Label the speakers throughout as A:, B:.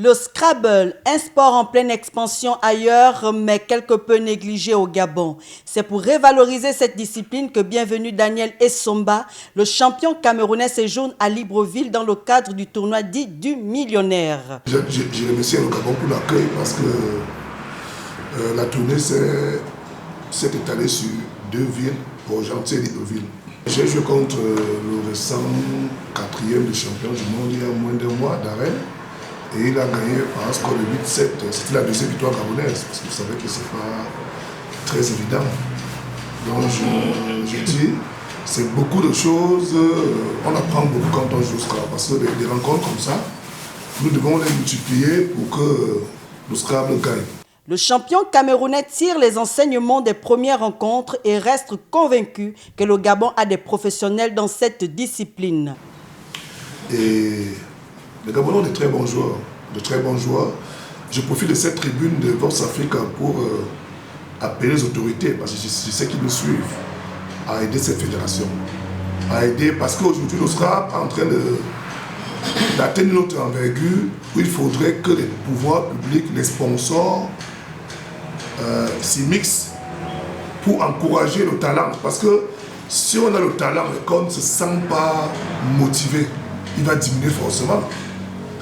A: Le Scrabble, un sport en pleine expansion ailleurs, mais quelque peu négligé au Gabon. C'est pour revaloriser cette discipline que Bienvenu Daniel Essomba, le champion camerounais, séjourne à Libreville dans le cadre du tournoi dit du millionnaire.
B: Je remercie le Gabon pour l'accueil parce que la tournée s'est étalée sur 2 villes, Port-Gentil et Libreville. J'ai joué contre le récent 4e champion du monde il y a moins d'un mois d'arène. Et il a gagné par un score de 8-7. C'était la 2e victoire gabonaise, parce que vous savez que ce n'est pas très évident. Donc je dis, c'est beaucoup de choses, on apprend beaucoup quand on joue au Scrabble, parce que des rencontres comme ça, nous devons les multiplier pour que le Scrabble gagne.
A: Le champion camerounais tire les enseignements des premières rencontres et reste convaincu que le Gabon a des professionnels dans cette discipline.
B: Et les Gabonais ont de très bons joueurs, Je profite de cette tribune de Vox Africa pour appeler les autorités, parce que je sais qu'ils nous suivent, à aider cette fédération. À aider, parce qu'aujourd'hui, nous sommes en train d'atteindre notre envergure où il faudrait que les pouvoirs publics, les sponsors, s'y mixent pour encourager le talent. Parce que si on a le talent et qu'on ne se sent pas motivé, il va diminuer forcément.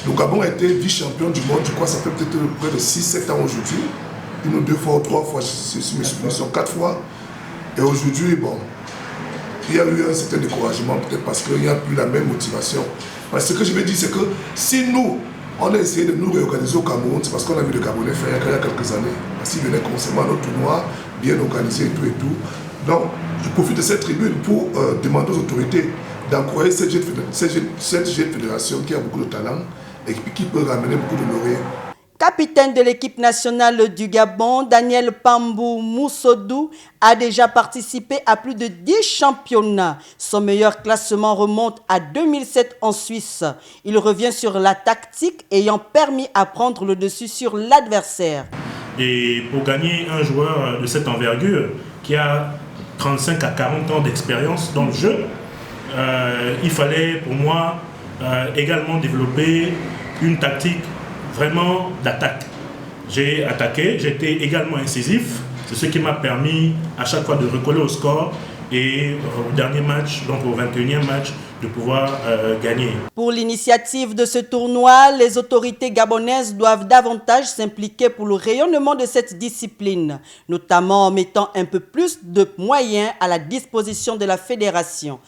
B: Le Gabon a été vice-champion du monde, je crois que ça fait peut-être près de 6-7 ans aujourd'hui. 1 ou 2 fois ou 3 fois, ils sont 4 fois. Et aujourd'hui, bon, il y a eu un certain découragement, peut-être parce qu'il n'y a plus la même motivation. Parce que ce que je veux dire, c'est que si nous, on a essayé de nous réorganiser au Cameroun, c'est parce qu'on a vu le Gabonais faire il y a quelques années. Parce qu'ils venaient constamment à notre tournoi, bien organisé et tout et tout. Donc, je profite de cette tribune pour demander aux autorités d'encourager cette jeune fédération qui a beaucoup de talent et qui peut ramener beaucoup de lauriers.
A: Capitaine de l'équipe nationale du Gabon, Daniel Pambou Moussodou a déjà participé à plus de 10 championnats. Son meilleur classement remonte à 2007 en Suisse. Il revient sur la tactique ayant permis à prendre le dessus sur l'adversaire.
C: Et pour gagner un joueur de cette envergure qui a 35 à 40 ans d'expérience dans le jeu, il fallait pour moi également développer une tactique vraiment d'attaque. J'ai attaqué, j'étais également incisif, c'est ce qui m'a permis à chaque fois de recoller au score et au dernier match, donc au 21e match, de pouvoir gagner.
A: Pour l'initiative de ce tournoi, les autorités gabonaises doivent davantage s'impliquer pour le rayonnement de cette discipline, notamment en mettant un peu plus de moyens à la disposition de la fédération.